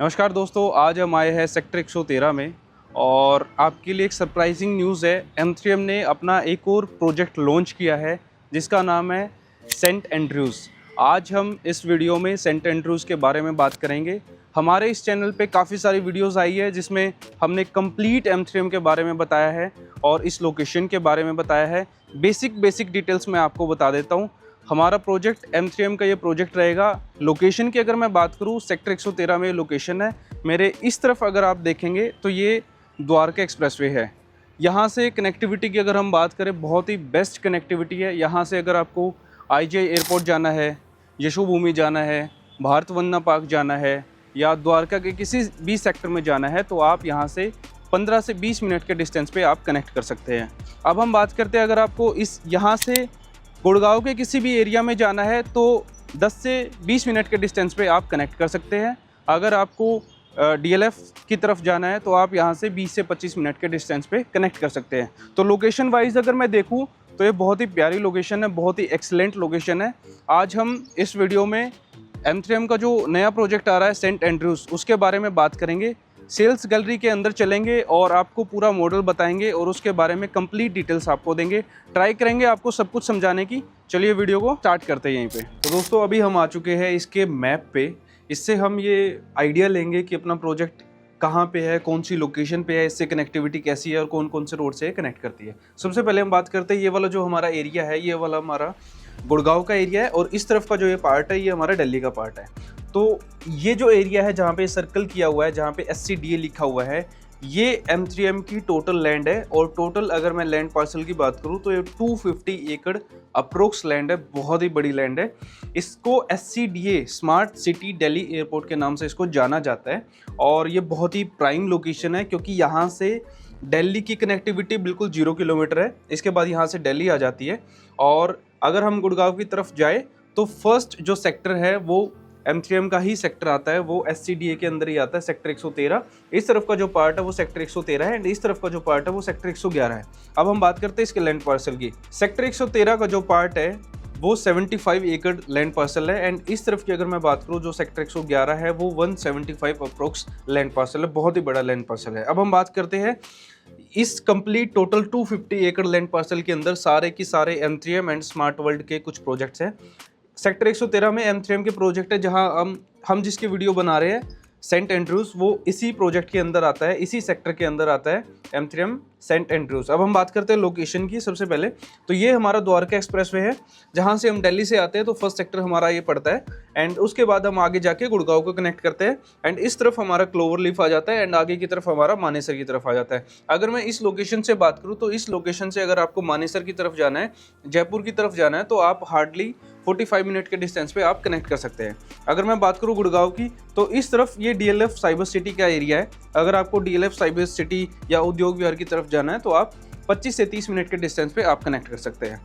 नमस्कार दोस्तों, आज हम आए हैं सेक्टर 113 में और आपके लिए एक सरप्राइजिंग न्यूज़ है। M3M ने अपना एक और प्रोजेक्ट लॉन्च किया है जिसका नाम है सेंट एंड्रयूज़। आज हम इस वीडियो में सेंट एंड्रयूज़ के बारे में बात करेंगे। हमारे इस चैनल पे काफ़ी सारी वीडियोस आई है जिसमें हमने कंप्लीट M3M के बारे में बताया है और इस लोकेशन के बारे में बताया है। बेसिक डिटेल्स मैं आपको बता देता हूँ। हमारा प्रोजेक्ट M3M का ये प्रोजेक्ट रहेगा। लोकेशन की अगर मैं बात करूँ, सेक्टर 113 में लोकेशन है। मेरे इस तरफ अगर आप देखेंगे तो ये द्वारका एक्सप्रेसवे है। यहाँ से कनेक्टिविटी की अगर हम बात करें, बहुत ही बेस्ट कनेक्टिविटी है। यहाँ से अगर आपको IGI एयरपोर्ट जाना है, यशोभूमि जाना है, भारत वंदना पार्क जाना है या द्वारका के किसी भी सेक्टर में जाना है तो आप यहाँ से 15 से 20 मिनट के डिस्टेंस पे आप कनेक्ट कर सकते हैं। अब हम बात करते हैं, अगर आपको इस यहाँ से गुड़गांव के किसी भी एरिया में जाना है तो 10 से 20 मिनट के डिस्टेंस पे आप कनेक्ट कर सकते हैं। अगर आपको DLF की तरफ जाना है तो आप यहाँ से 20 से 25 मिनट के डिस्टेंस पे कनेक्ट कर सकते हैं। तो लोकेशन वाइज अगर मैं देखूँ तो ये बहुत ही प्यारी लोकेशन है, बहुत ही एक्सीलेंट लोकेशन है। आज हम इस वीडियो में M3M का जो नया प्रोजेक्ट आ रहा है सेंट एंड्रयूज़, उसके बारे में बात करेंगे। सेल्स गैलरी के अंदर चलेंगे और आपको पूरा मॉडल बताएंगे और उसके बारे में कंप्लीट डिटेल्स आपको देंगे। ट्राई करेंगे आपको सब कुछ समझाने की। चलिए वीडियो को स्टार्ट करते हैं यहीं पे। तो दोस्तों, अभी हम आ चुके हैं इसके मैप पे। इससे हम ये आइडिया लेंगे कि अपना प्रोजेक्ट कहाँ पे है, कौन सी लोकेशन पे है, इससे कनेक्टिविटी कैसी है और कौन कौन से रोड से कनेक्ट करती है। सबसे पहले हम बात करते हैं, ये वाला जो हमारा एरिया है, ये वाला हमारा गुड़गांव का एरिया है और इस तरफ का जो ये पार्ट है ये हमारा दिल्ली का पार्ट है। तो ये जो एरिया है जहाँ पे सर्कल किया हुआ है, जहाँ पे SCDA लिखा हुआ है, ये M3M की टोटल लैंड है। और टोटल अगर मैं लैंड पार्सल की बात करूँ तो ये 250 एकड़ अप्रोक्स लैंड है, बहुत ही बड़ी लैंड है। इसको SCDA smart city Delhi airport के नाम से इसको जाना जाता है और ये बहुत ही प्राइम लोकेशन है क्योंकि यहाँ से दिल्ली की कनेक्टिविटी बिल्कुल 0 किलोमीटर है। इसके बाद यहाँ से दिल्ली आ जाती है। और अगर हम गुड़गांव की तरफ जाए तो फर्स्ट जो सेक्टर है वो M3M का ही सेक्टर आता है, वो SCDA के अंदर ही आता है, सेक्टर 113। इस तरफ का जो पार्ट है वो सेक्टर 113 है एंड इस तरफ का जो पार्ट है वो सेक्टर 111 है। अब हम बात करते हैं इसके लैंड पार्सल की। सेक्टर 113 का जो पार्ट है वो 75 एकड़ लैंड पार्सल है एंड इस तरफ की अगर मैं बात करूँ जो सेक्टर 111 है वो 175 अप्रोक्स लैंड पार्सल है, बहुत ही बड़ा लैंड पार्सल है। अब हम बात करते हैं इस कंप्लीट टोटल 250 एकड़ लैंड पार्सल के अंदर सारे की सारे M3M एंड स्मार्ट वर्ल्ड के कुछ प्रोजेक्ट्स हैं। सेक्टर 113 में M3M के प्रोजेक्ट है, जहां हम जिसकी वीडियो बना रहे हैं सेंट एंड्रयूज़, वो इसी प्रोजेक्ट के अंदर आता है, इसी सेक्टर के अंदर आता है M3M सेंट एंड्रयूज़। अब हम बात करते हैं लोकेशन की। सबसे पहले तो ये हमारा द्वारका एक्सप्रेसवे है, जहाँ से हम दिल्ली से आते हैं तो फर्स्ट सेक्टर हमारा ये पड़ता है एंड उसके बाद हम आगे जाके गुड़गांव को कनेक्ट करते हैं एंड इस तरफ हमारा क्लोवर लीफ आ जाता है एंड आगे की तरफ हमारा मानेसर की तरफ आ जाता है। अगर मैं इस लोकेशन से बात करूँ तो इस लोकेशन से अगर आपको मानेसर की तरफ जाना है, जयपुर की तरफ जाना है, तो आप हार्डली 45 मिनट के डिस्टेंस पे आप कनेक्ट कर सकते हैं। अगर मैं बात करूँ गुड़गांव की तो इस तरफ ये DLF साइबर सिटी का एरिया है। अगर आपको DLF साइबर सिटी या उद्योग विहार की तरफ जाना है तो आप 25 से 30 मिनट के डिस्टेंस पे आप कनेक्ट कर सकते हैं।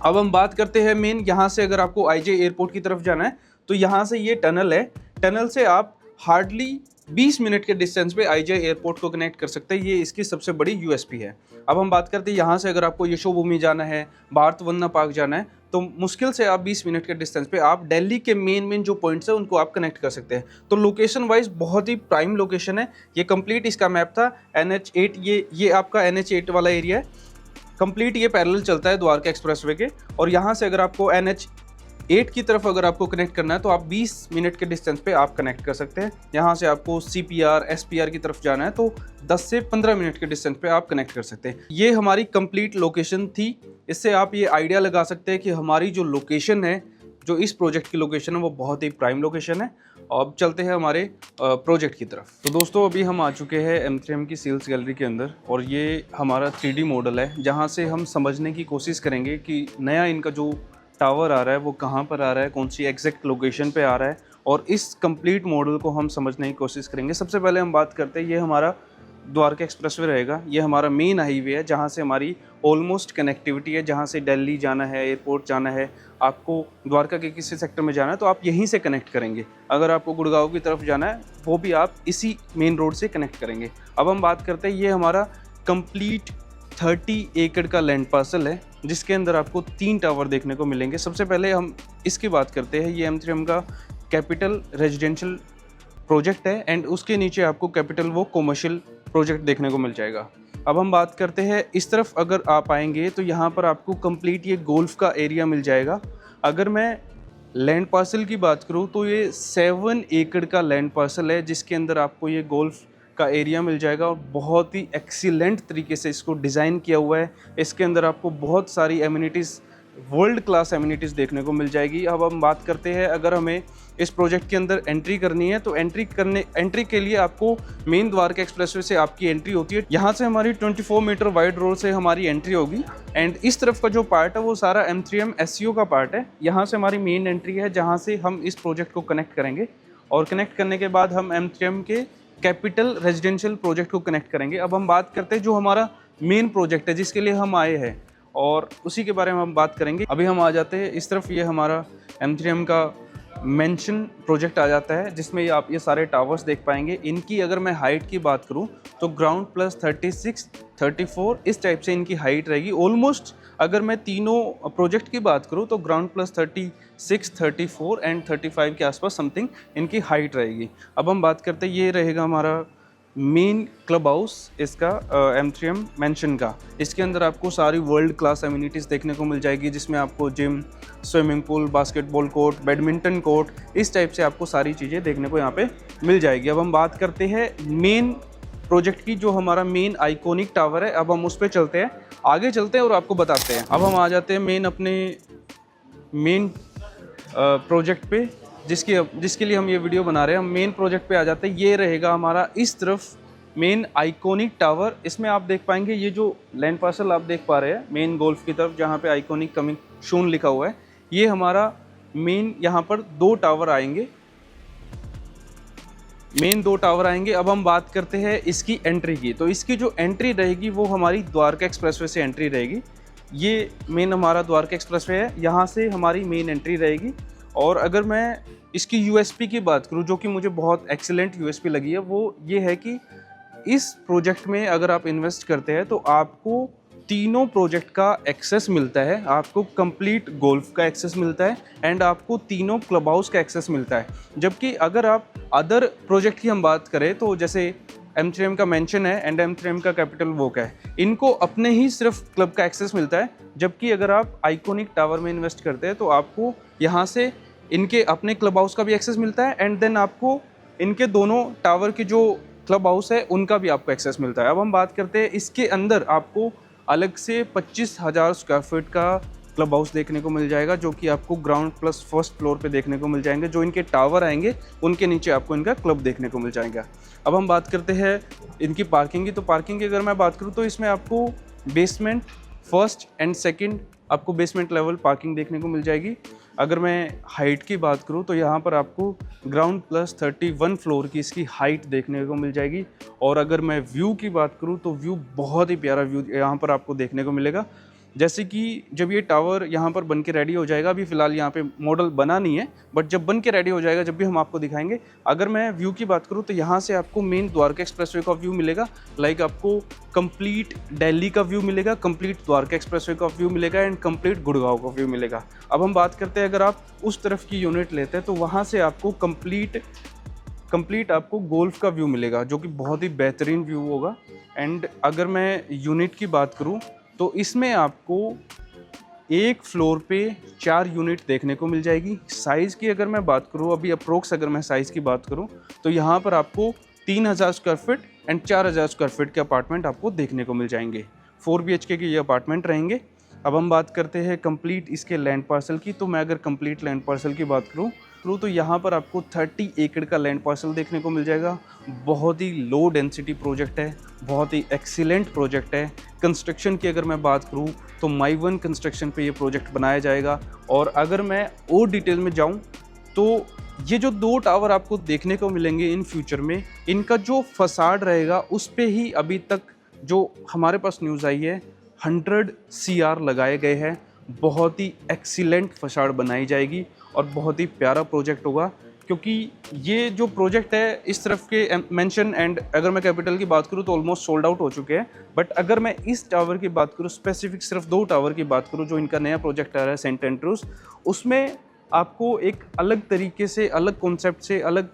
अब हम बात करते हैं मेन, यहाँ से अगर आपको IGI एयरपोर्ट की तरफ जाना है तो यहाँ से ये टनल है, टनल से आप हार्डली 20 मिनट के डिस्टेंस पे IGI एयरपोर्ट को कनेक्ट कर सकते हैं। ये इसकी सबसे बड़ी USP है। अब हम बात करते हैं यहाँ से अगर आपको यशोभूमि जाना है, भारत वंदना पार्क जाना है, तो मुश्किल से आप 20 मिनट के डिस्टेंस पे आप दिल्ली के मेन जो पॉइंट्स है उनको आप कनेक्ट कर सकते हैं। तो लोकेशन वाइज बहुत ही प्राइम लोकेशन है। ये कंप्लीट इसका मैप था NH8, ये आपका NH8 वाला एरिया है। कंप्लीट ये पैरेलल चलता है द्वारका एक्सप्रेसवे के और यहाँ से अगर आपको NH8 की तरफ अगर आपको कनेक्ट करना है तो आप 20 मिनट के डिस्टेंस पे आप कनेक्ट कर सकते हैं। यहाँ से आपको CPR SPR की तरफ जाना है तो 10 से 15 मिनट के डिस्टेंस पे आप कनेक्ट कर सकते हैं। ये हमारी कंप्लीट लोकेशन थी। इससे आप ये आइडिया लगा सकते हैं कि हमारी जो लोकेशन है, जो इस प्रोजेक्ट की लोकेशन है, वो बहुत ही प्राइम लोकेशन है। अब चलते हैं हमारे प्रोजेक्ट की तरफ। तो दोस्तों, अभी हम आ चुके हैं M3M की सेल्स गैलरी के अंदर और ये हमारा 3D मॉडल है, जहाँ से हम समझने की कोशिश करेंगे कि नया इनका जो टावर आ रहा है वो कहाँ पर आ रहा है, कौन सी एग्जैक्ट लोकेशन पे आ रहा है और इस कंप्लीट मॉडल को हम समझने की कोशिश करेंगे। सबसे पहले हम बात करते हैं, ये हमारा द्वारका एक्सप्रेसवे रहेगा। ये हमारा मेन हाईवे है जहाँ से हमारी ऑलमोस्ट कनेक्टिविटी है। जहाँ से दिल्ली जाना है, एयरपोर्ट जाना है, आपको द्वारका के किसी सेक्टर में जाना है तो आप यहीं से कनेक्ट करेंगे। अगर आपको गुड़गांव की तरफ जाना है वो भी आप इसी मेन रोड से कनेक्ट करेंगे। अब हम बात करते हैं, ये हमारा कंप्लीट 30 एकड़ का लैंड पार्सल है जिसके अंदर आपको 3 टावर देखने को मिलेंगे। सबसे पहले हम इसकी बात करते हैं। ये M3M का कैपिटल रेजिडेंशियल प्रोजेक्ट है एंड उसके नीचे आपको कैपिटल वो कॉमर्शियल प्रोजेक्ट देखने को मिल जाएगा। अब हम बात करते हैं इस तरफ अगर आप आएंगे तो यहाँ पर आपको कंप्लीट ये गोल्फ का एरिया मिल जाएगा। अगर मैं लैंड पार्सल की बात करूँ तो ये 7 एकड़ का लैंड पार्सल है जिसके अंदर आपको ये गोल्फ का एरिया मिल जाएगा और बहुत ही एक्सीलेंट तरीके से इसको डिज़ाइन किया हुआ है। इसके अंदर आपको बहुत सारी एमिनिटीज़, वर्ल्ड क्लास एमिनिटीज़ देखने को मिल जाएगी। अब हम बात करते हैं अगर हमें इस प्रोजेक्ट के अंदर एंट्री करनी है तो एंट्री के लिए आपको मेन द्वारका एक्सप्रेसवे से आपकी एंट्री होती है। यहाँ से हमारी 24 मीटर वाइड रोड से हमारी एंट्री होगी एंड इस तरफ का जो पार्ट है वो सारा M3M SEO का पार्ट है। यहाँ से हमारी मेन एंट्री है जहाँ से हम इस प्रोजेक्ट को कनेक्ट करेंगे और कनेक्ट करने के बाद हम M3M के कैपिटल रेजिडेंशियल प्रोजेक्ट को कनेक्ट करेंगे। अब हम बात करते हैं जो हमारा मेन प्रोजेक्ट है जिसके लिए हम आए हैं और उसी के बारे में हम बात करेंगे। अभी हम आ जाते हैं इस तरफ, ये हमारा M3M का मेंशन प्रोजेक्ट आ जाता है जिसमें आप ये सारे टावर्स देख पाएंगे। इनकी अगर मैं हाइट की बात करूं तो ग्राउंड प्लस 36, 34 इस टाइप से इनकी हाइट रहेगी। ऑलमोस्ट अगर मैं तीनों प्रोजेक्ट की बात करूं तो ग्राउंड प्लस 36, 34 एंड 35 के आसपास समथिंग इनकी हाइट रहेगी। अब हम बात करते हैं, ये रहेगा हमारा मेन क्लब हाउस इसका M3M मेंशन का। इसके अंदर आपको सारी वर्ल्ड क्लास एमिनिटीज़ देखने को मिल जाएगी जिसमें आपको gym, swimming pool, basketball court, badminton court, इस टाइप से आपको सारी चीज़ें देखने को यहाँ पे मिल जाएगी। अब हम बात करते हैं मेन प्रोजेक्ट की, जो हमारा मेन आइकॉनिक टावर है। अब हम उस पर चलते हैं, आगे चलते हैं और आपको बताते हैं। अब हम आ जाते हैं मेन अपने मेन प्रोजेक्ट पे जिसके लिए हम ये वीडियो बना रहे हैं। हम मेन प्रोजेक्ट पे आ जाते हैं। ये रहेगा हमारा इस तरफ मेन आइकॉनिक टावर। इसमें आप देख पाएंगे ये जो लैंड पार्सल आप देख पा रहे हैं मेन गोल्फ की तरफ जहाँ पे आइकॉनिक कमिंग शून लिखा हुआ है, ये हमारा मेन यहाँ पर 2 टावर आएंगे, मेन 2 टावर आएंगे। अब हम बात करते हैं इसकी एंट्री की। तो इसकी जो एंट्री रहेगी वो हमारी द्वारका एक्सप्रेसवे से एंट्री रहेगी। ये मेन हमारा द्वारका एक्सप्रेसवे है, यहाँ से हमारी मेन एंट्री रहेगी। और अगर मैं इसकी यूएसपी की बात करूं जो कि मुझे बहुत एक्सीलेंट यूएसपी लगी है, वो ये है कि इस प्रोजेक्ट में अगर आप इन्वेस्ट करते हैं तो आपको तीनों प्रोजेक्ट का एक्सेस मिलता है। आपको कंप्लीट गोल्फ का एक्सेस मिलता है एंड आपको तीनों क्लब हाउस का एक्सेस मिलता है। जबकि अगर आप अदर प्रोजेक्ट की हम बात करें तो जैसे M3M का मेंशन है एंड M3M का कैपिटल वॉक है, इनको अपने ही सिर्फ क्लब का एक्सेस मिलता है। जबकि अगर आप आइकॉनिक टावर में इन्वेस्ट करते हैं तो आपको यहाँ से इनके अपने क्लब हाउस का भी एक्सेस मिलता है एंड देन आपको इनके दोनों टावर के जो क्लब हाउस है उनका भी आपको एक्सेस मिलता है। अब हम बात करते हैं इसके अंदर आपको अलग से 25,000 स्क्वायर फीट का क्लब हाउस देखने को मिल जाएगा जो कि आपको ग्राउंड प्लस फर्स्ट फ्लोर पे देखने को मिल जाएंगे। जो इनके टावर आएंगे उनके नीचे आपको इनका क्लब देखने को मिल जाएगा। अब हम बात करते हैं इनकी पार्किंग की। तो पार्किंग की अगर मैं बात करूँ तो इसमें आपको बेसमेंट, फर्स्ट एंड सेकंड आपको बेसमेंट लेवल पार्किंग देखने को मिल जाएगी। अगर मैं हाइट की बात करूं तो यहाँ पर आपको ग्राउंड प्लस 31 फ्लोर की इसकी हाइट देखने को मिल जाएगी। और अगर मैं व्यू की बात करूं तो व्यू बहुत ही प्यारा व्यू यहाँ पर आपको देखने को मिलेगा। जैसे कि जब ये टावर यहाँ पर बन के रेडी हो जाएगा, अभी फ़िलहाल यहाँ पे मॉडल बना नहीं है, बट जब बन के रेडी हो जाएगा जब भी हम आपको दिखाएंगे। अगर मैं व्यू की बात करूँ तो यहाँ से आपको मेन द्वारका एक्सप्रेसवे का व्यू मिलेगा, लाइक आपको कंप्लीट दिल्ली का व्यू मिलेगा, कंप्लीट द्वारका एक्सप्रेसवे का व्यू मिलेगा एंड कंप्लीट गुड़गांव का व्यू मिलेगा। अब हम बात करते हैं अगर आप उस तरफ की यूनिट लेते हैं तो वहाँ से आपको कंप्लीट आपको गोल्फ का व्यू मिलेगा जो कि बहुत ही बेहतरीन व्यू होगा। एंड अगर मैं यूनिट की बात करूँ तो इसमें आपको एक फ्लोर पे 4 यूनिट देखने को मिल जाएगी। साइज़ की अगर मैं बात करूँ, अभी अप्रोक्स अगर मैं साइज़ की बात करूँ तो यहाँ पर आपको 3,000 square feet and 4,000 square feet के अपार्टमेंट आपको देखने को मिल जाएंगे। 4 BHK के ये अपार्टमेंट रहेंगे। अब हम बात करते हैं कंप्लीट इसके लैंड पार्सल की। तो मैं अगर कंप्लीट लैंड पार्सल की बात करूँ तो यहाँ पर आपको 30 एकड़ का लैंड पार्सल देखने को मिल जाएगा। बहुत ही लो डेंसिटी प्रोजेक्ट है, बहुत ही एक्सीलेंट प्रोजेक्ट है। कंस्ट्रक्शन की अगर मैं बात करूँ तो माई-1 कंस्ट्रक्शन पे ये प्रोजेक्ट बनाया जाएगा। और अगर मैं और डिटेल में जाऊँ तो ये जो 2 टावर आपको देखने को मिलेंगे इन फ्यूचर में, इनका जो फसाड रहेगा उस पे ही अभी तक जो हमारे पास न्यूज़ आई है 100 CR लगाए गए हैं। बहुत ही एक्सीलेंट फसाड बनाई जाएगी और बहुत ही प्यारा प्रोजेक्ट होगा, क्योंकि ये जो प्रोजेक्ट है इस तरफ के मेंशन एंड अगर मैं कैपिटल की बात करूँ तो ऑलमोस्ट सोल्ड आउट हो चुके हैं। बट अगर मैं इस टावर की बात करूँ, स्पेसिफिक सिर्फ 2 टावर की बात करूँ जो इनका नया प्रोजेक्ट आ रहा है सेंट एंड्रूज, उसमें आपको एक अलग तरीके से, अलग कॉन्सेप्ट से, अलग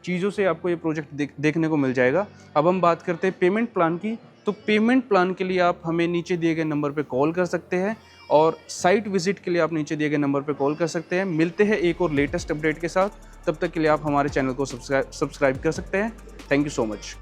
चीज़ों से आपको ये प्रोजेक्ट देखने को मिल जाएगा। अब हम बात करते हैं पेमेंट प्लान की। तो पेमेंट प्लान के लिए आप हमें नीचे दिए गए नंबर पे कॉल कर सकते हैं और साइट विजिट के लिए आप नीचे दिए गए नंबर पे कॉल कर सकते हैं। मिलते हैं एक और लेटेस्ट अपडेट के साथ, तब तक के लिए आप हमारे चैनल को सब्सक्राइब कर सकते हैं। Thank you so much.